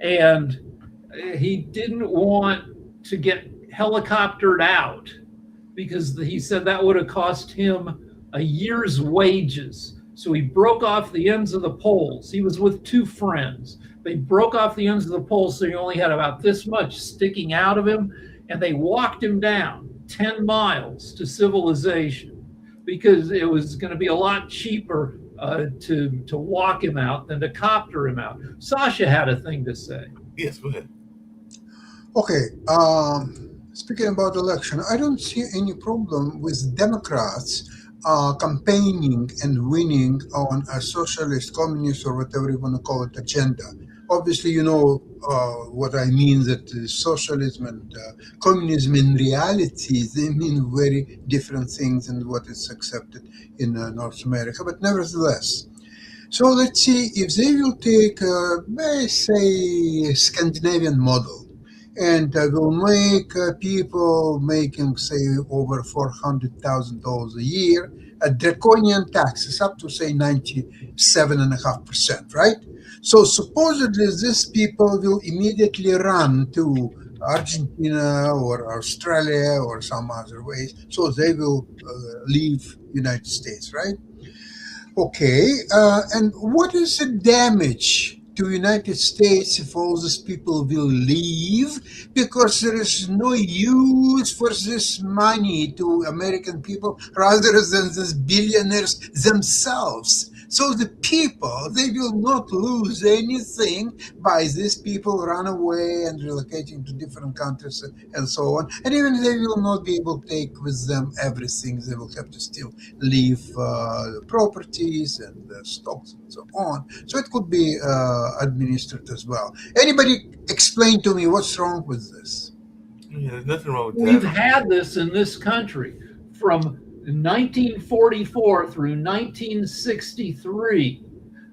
And he didn't want to get helicoptered out because he said that would have cost him a year's wages. So he broke off the ends of the poles. He was with two friends. They broke off the ends of the poles, so he only had about this much sticking out of him, and they walked him down 10 miles to civilization because it was going to be a lot cheaper to walk him out than to copter him out. Sasha had a thing to say. Yes, go ahead. Okay, speaking about election, I don't see any problem with Democrats campaigning and winning on a socialist, communist, or whatever you want to call it, agenda. Obviously, you know what I mean, that socialism and communism in reality, they mean very different things than what is accepted in North America, but nevertheless. So let's see if they will take, let's say, Scandinavian model, and will make people making, say, over $400,000 a year at draconian taxes, up to, say, 97.5%, right? So supposedly these people will immediately run to Argentina or Australia or some other ways, so they will leave United States, right? Okay, and what is the damage to United States if all these people will leave? Because there is no use for this money to American people rather than these billionaires themselves. So the people, they will not lose anything by these people run away and relocating to different countries and so on. And even they will not be able to take with them everything. They will have to still leave properties and stocks and so on. So it could be administered as well. Anybody explain to me what's wrong with this? Yeah, there's nothing wrong with We've that. had this in this country from 1944 through 1963.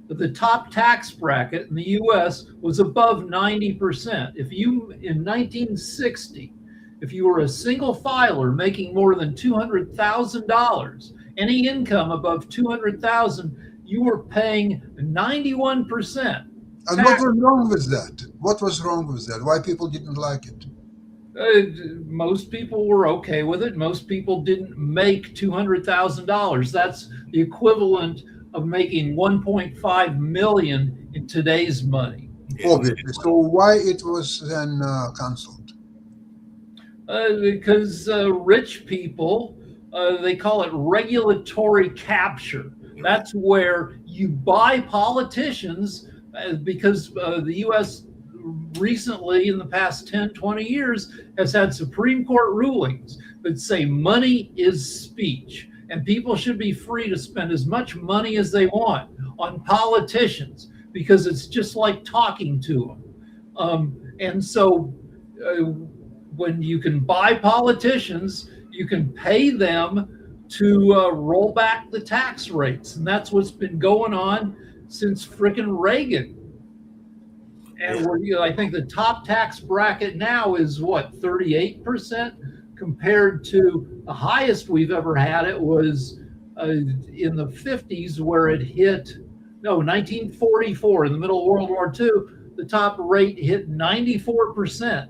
The top tax bracket in the U.S. was above 90%. If you, in 1960, if you were a single filer making more than $200,000, any income above $200,000, you were paying 91%. And what was wrong with that? What was wrong with that? Why people didn't like it? Most people were okay with it. Most people didn't make $200,000. That's the equivalent of making 1.5 million in today's money. Obviously. So why it was then canceled? Because rich people, they call it regulatory capture. That's where you buy politicians because the U.S. recently in the past 10, 20 years has had Supreme Court rulings that say money is speech and people should be free to spend as much money as they want on politicians because it's just like talking to them. And so when you can buy politicians, you can pay them to roll back the tax rates. And that's what's been going on since frickin' Reagan. And I think the top tax bracket now is what, 38%, compared to the highest we've ever had. It was in the 50s where it hit, 1944, in the middle of World War II, the top rate hit 94%.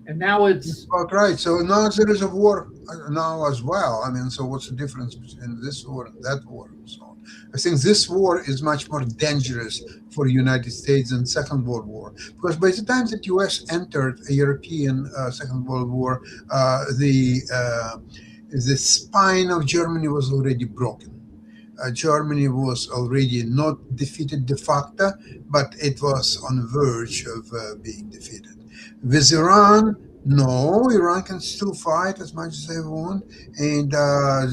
And now it's about right. So now there is a war now as well. I mean, so what's the difference between this war and that war and so on? I think this war is much more dangerous for the United States than Second World War, because by the time that U.S. entered a European Second World War, the spine of Germany was already broken. Germany was already not defeated de facto, but it was on the verge of being defeated. With Iran, no, Iran can still fight as much as they want, and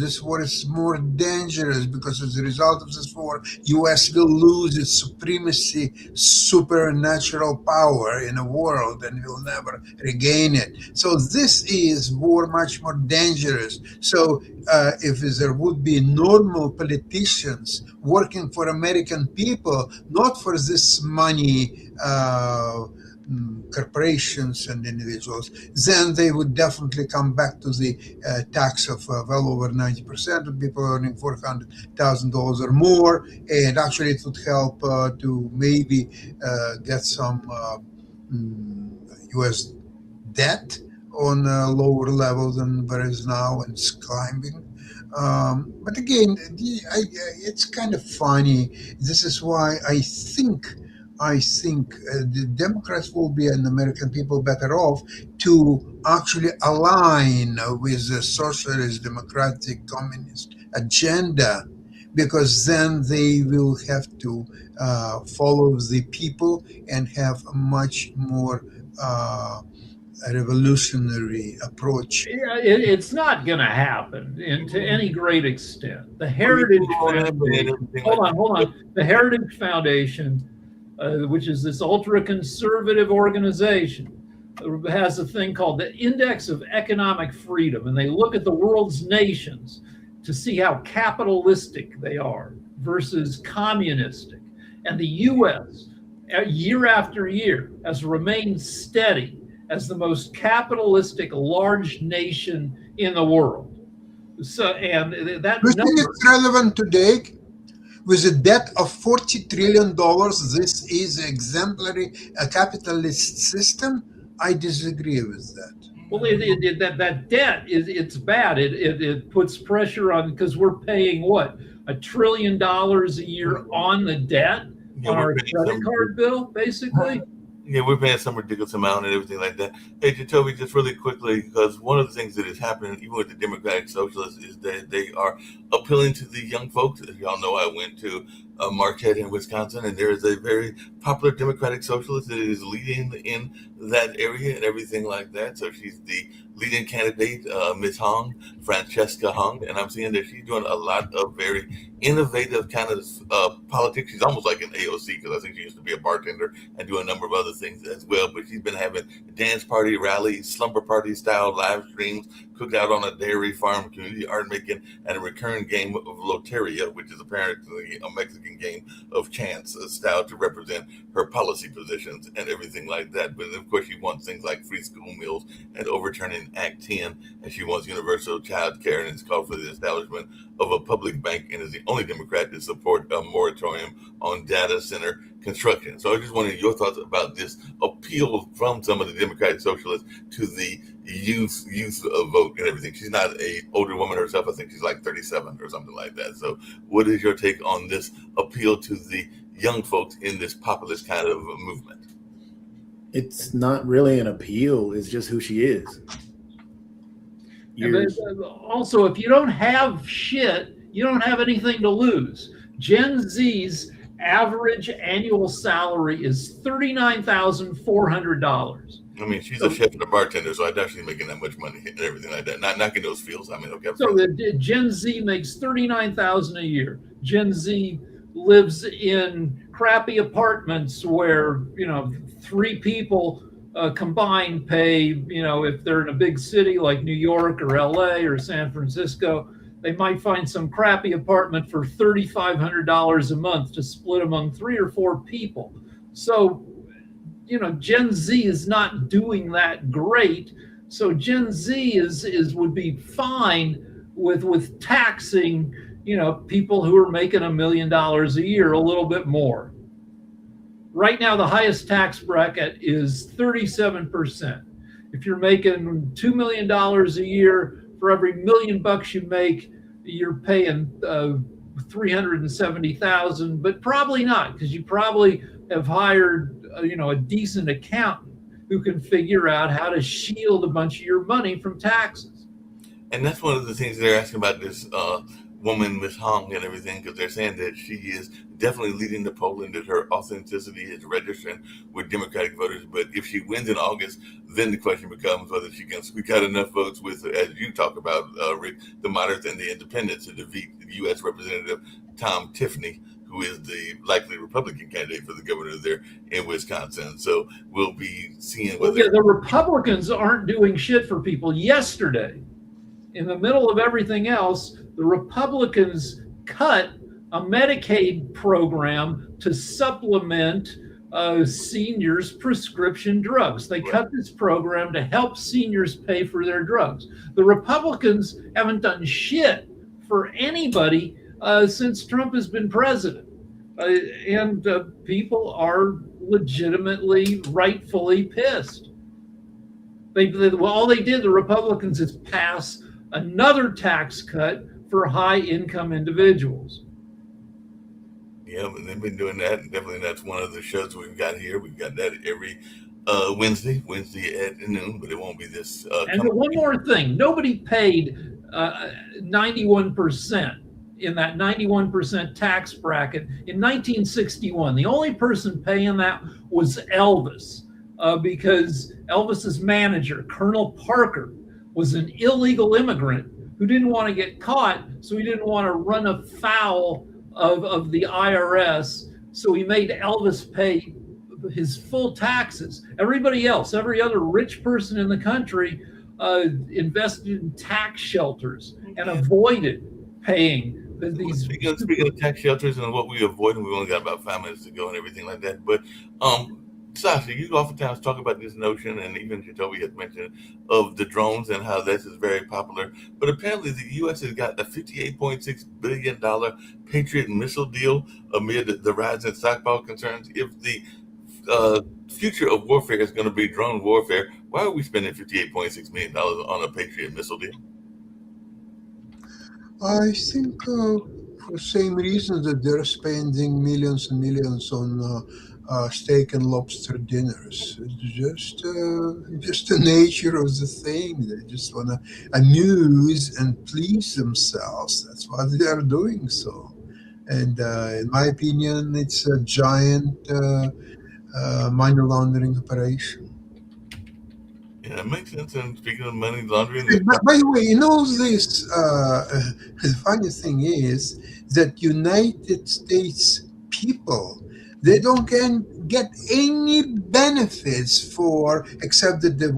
this war is more dangerous because as a result of this war, U.S. will lose its supremacy, supernatural power in the world, and will never regain it. So this is war much more dangerous. So if there would be normal politicians working for American people, not for this money corporations and individuals, then they would definitely come back to the tax of well over 90% of people earning $400,000 or more, and actually it would help to maybe get some U.S. debt on a lower level than there is now, and it's climbing. But again, it's kind of funny. This is why I think the Democrats will be, and American people, better off to actually align with the socialist, democratic, communist agenda, because then they will have to follow the people and have a much more revolutionary approach. Yeah, it's not going to happen to any great extent. The Heritage Foundation, hold on. The Heritage Foundation, which is this ultra-conservative organization, has a thing called the Index of Economic Freedom, and they look at the world's nations to see how capitalistic they are versus communistic. And the U.S., year after year, has remained steady as the most capitalistic large nation in the world. So, and that Do you think it's relevant today? With a debt of $40 trillion, this is exemplary a capitalist system? I disagree with that. Well, that debt it's bad. It puts pressure on, because we're paying what, $1 trillion a year on the debt, on our credit card bill, basically. Yeah, we're paying some ridiculous amount and everything like that. Hey, Jacoby, just really quickly, because one of the things that is happening, even with the Democratic Socialists, is that they are appealing to the young folks. As y'all know, I went to Marquette in Wisconsin, and there is a very popular Democratic socialist that is leading in that area and everything like that. So she's the leading candidate, Ms. Hong, Francesca Hong, and I'm seeing that she's doing a lot of very innovative kind of politics. She's almost like an AOC because I think she used to be a bartender and do a number of other things as well. But she's been having dance party rallies, slumber party style live streams, cooked out on a dairy farm, community art making, and a recurring game of Loteria, which is apparently a Mexican game of chance style to represent her policy positions and everything like that. But of course, she wants things like free school meals and overturning Act 10, and she wants universal child care, and it's called for the establishment of a public bank, and is the only Democrat to support a moratorium on data center construction. So I just wanted your thoughts about this appeal from some of the Democratic socialists to the youth vote and everything. She's not a older woman herself. I think she's like 37 or something like that. So what is your take on this appeal to the young folks in this populist kind of movement? It's not really an appeal. It's just who she is. Also, if you don't have shit, you don't have anything to lose. Gen Z's average annual salary is $39,400. I mean, she's a chef and a bartender, so I doubt she's making that much money and everything like that. Not knocking those fields. I mean, okay. So the Gen Z makes $39,000 a year. Gen Z lives in crappy apartments where, you know, 3 people combined pay, you know, if they're in a big city like New York or LA or San Francisco, they might find some crappy apartment for $3,500 a month to split among 3 or 4 people. So, you know, Gen Z is not doing that great. So Gen Z would be fine with taxing, you know, people who are making $1 million a year a little bit more. Right now, the highest tax bracket is 37%. If you're making $2 million a year, for every $1 million you make, you're paying $370,000, but probably not, because you probably have hired, you know, a decent accountant who can figure out how to shield a bunch of your money from taxes. And that's one of the things they're asking about this woman, Miss Hong, and everything, because they're saying that she is definitely leading the poll and that her authenticity is registering with Democratic voters. But if she wins in August, then the question becomes whether she can squeak out enough votes with, as you talk about, Rick, the moderates and the independents to defeat U.S. Representative Tom Tiffany, who is the likely Republican candidate for the governor there in Wisconsin. So we'll be seeing whether... Yeah, the Republicans aren't doing shit for people. Yesterday, in the middle of everything else, the Republicans cut a Medicaid program to supplement seniors' prescription drugs. They cut this program to help seniors pay for their drugs. The Republicans haven't done shit for anybody since Trump has been president. And people are legitimately, rightfully pissed. All they did, the Republicans, is pass another tax cut for high-income individuals. Yeah, and they've been doing that, and definitely that's one of the shows we've got here. We've got that every Wednesday at noon, but it won't be this. And one more thing, nobody paid 91% in that 91% tax bracket in 1961. The only person paying that was Elvis, because Elvis's manager, Colonel Parker, was an illegal immigrant who didn't want to get caught, so he didn't want to run afoul of the IRS, so he made Elvis pay his full taxes. Everybody else, every other rich person in the country invested in tax shelters and avoided paying these. Speaking of tax shelters and what we avoid, and we only got about 5 minutes to go and everything like that, but Sasha, you oftentimes talk about this notion, and even Jacoby has mentioned, of the drones and how this is very popular. But apparently the U.S. has got a $58.6 billion Patriot missile deal amid the rise in stockpile concerns. If the future of warfare is going to be drone warfare, why are we spending $58.6 million on a Patriot missile deal? I think for the same reason that they're spending millions and millions on steak and lobster dinners. It's just the nature of the thing. They just want to amuse and please themselves. That's why they are doing so. And in my opinion, it's a giant money laundering operation. Yeah, it makes sense. And speaking of money laundering, By the way, in all this, the funny thing is that United States people, they don't can get any benefits for except that the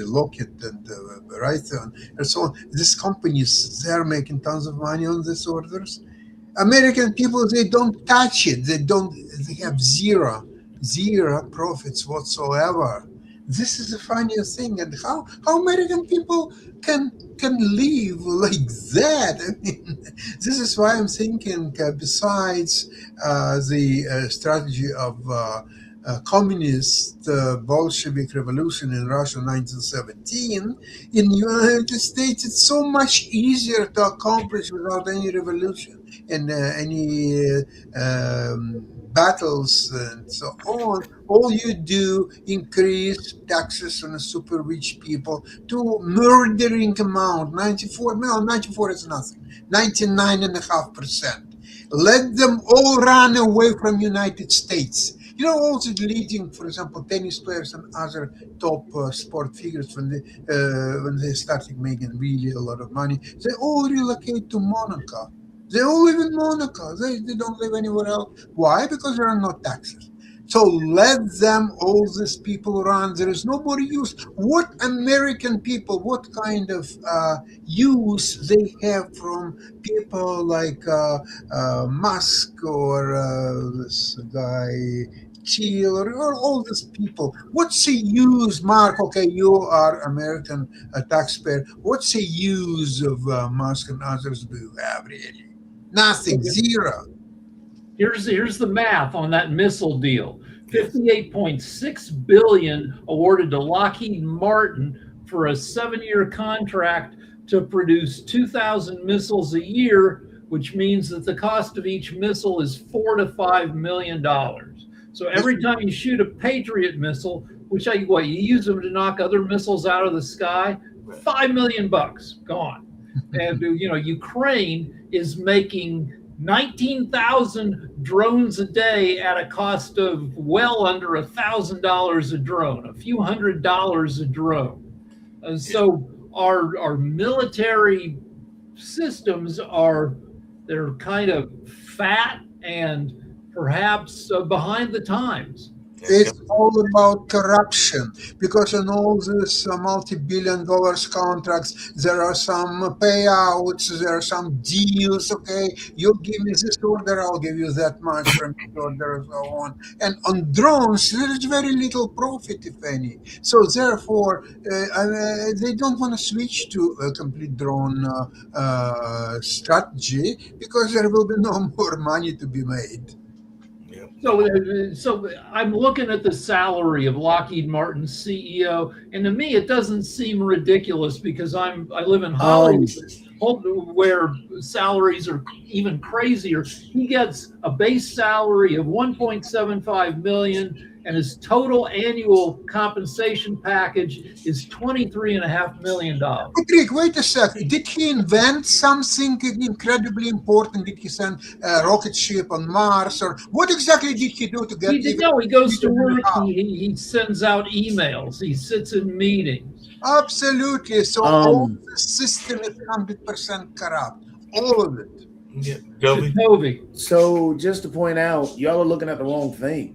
Lockheed and Raytheon and so on. These companies, they're making tons of money on these orders. American people, they don't touch it. They have zero profits whatsoever. This is the funniest thing. And how American people can live like that. I mean, this is why I'm thinking, besides the strategy of communist Bolshevik revolution in Russia in 1917, in the United States, it's so much easier to accomplish without any revolution and any battles and so on. All you do, increase taxes on the super rich people to murdering amount, 94 is nothing, 99.5%. Let them all run away from United States. You know, also leading, for example, tennis players and other top sport figures, when they started making really a lot of money, they all relocate to Monaco. They all live in Monaco. They don't live anywhere else. Why? Because there are no taxes. So let them, all these people run. There is no more use. What American people, what kind of use they have from people like Musk or this guy Thiel or all these people? What's the use, Mark? Okay, you are American taxpayer. What's the use of Musk and others do you have really? Nothing, zero. Here's the math on that missile deal. $58.6 billion awarded to Lockheed Martin for a 7-year contract to produce 2,000 missiles a year, which means that the cost of each missile is $4 to $5 million. So every time you shoot a Patriot missile, which you use them to knock other missiles out of the sky, $5 million gone. And Ukraine is making 19,000 drones a day at a cost of well under $1,000 a drone, a few $100s a drone. And so our military systems they're kind of fat and perhaps behind the times. It's all about corruption, because in all these multi-billion dollars contracts, there are some payouts, there are some deals. Okay, you give me this order, I'll give you that much from this order, and so on. And on drones, there is very little profit, if any. So therefore, they don't want to switch to a complete drone strategy, because there will be no more money to be made. So I'm looking at the salary of Lockheed Martin's CEO, and to me it doesn't seem ridiculous, because I live in Hollywood, where salaries are even crazier. He gets a base salary of $1.75 million, and his total annual compensation package is $23.5 million. Patrick, wait a second. Did he invent something incredibly important? Did he send a rocket ship on Mars? Or what exactly did he do to get? He goes to work. He sends out emails. He sits in meetings. Absolutely. So all the system is 100% corrupt. All of it. Yeah, Toby. So just to point out, y'all are looking at the wrong thing.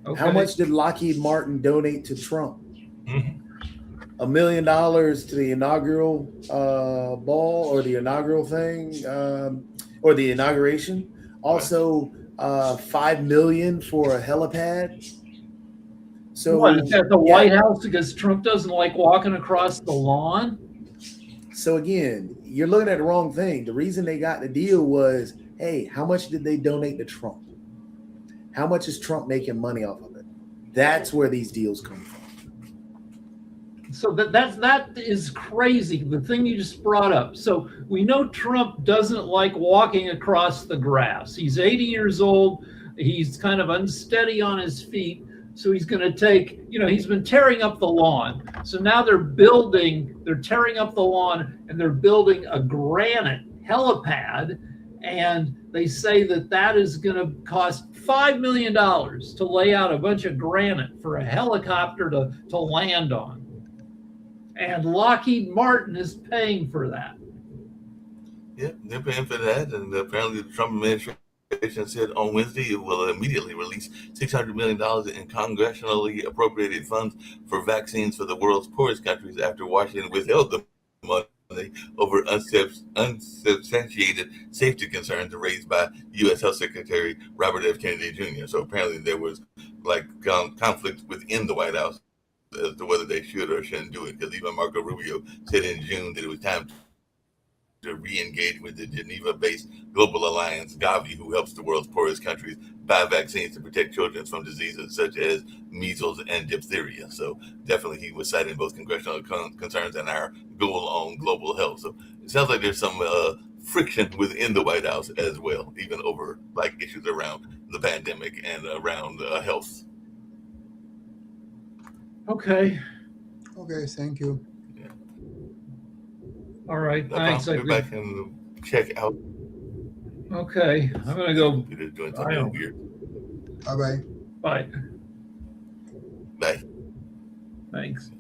Okay. How much did Lockheed Martin donate to Trump? Mm-hmm. $1 million to the inaugural ball, or the inaugural thing, or the inauguration. Also, $5 million for a helipad. So what, is that the White House because Trump doesn't like walking across the lawn? So again, you're looking at the wrong thing. The reason they got the deal was, hey, how much did they donate to Trump? How much is Trump making money off of it? That's where these deals come from. So that is crazy. The thing you just brought up. So we know Trump doesn't like walking across the grass. He's 80 years old. He's kind of unsteady on his feet. So he's going to take, he's been tearing up the lawn. So now they're tearing up the lawn, and they're building a granite helipad. And they say that that is going to cost $5 million to lay out a bunch of granite for a helicopter to land on. And Lockheed Martin is paying for that. Yeah, they're paying for that, and apparently the Trump administration said on Wednesday it will immediately release $600 million in congressionally appropriated funds for vaccines for the world's poorest countries after Washington withheld the money over unsubstantiated safety concerns raised by U.S. Health Secretary Robert F. Kennedy Jr. So apparently there was like conflict within the White House as to whether they should or shouldn't do it, because even Marco Rubio said in June that it was time to re-engage with the Geneva-based Global Alliance, Gavi, who helps the world's poorest countries buy vaccines to protect children from diseases such as measles and diphtheria. So definitely he was citing both congressional concerns and our goal on global health. So it sounds like there's some friction within the White House as well, even over like issues around the pandemic and around health. Okay. Okay, thank you. All right. No Thanks. problem. Go back and check out. Okay. I'm going to go. Peter's doing something weird. Bye bye. Bye. Bye. Thanks.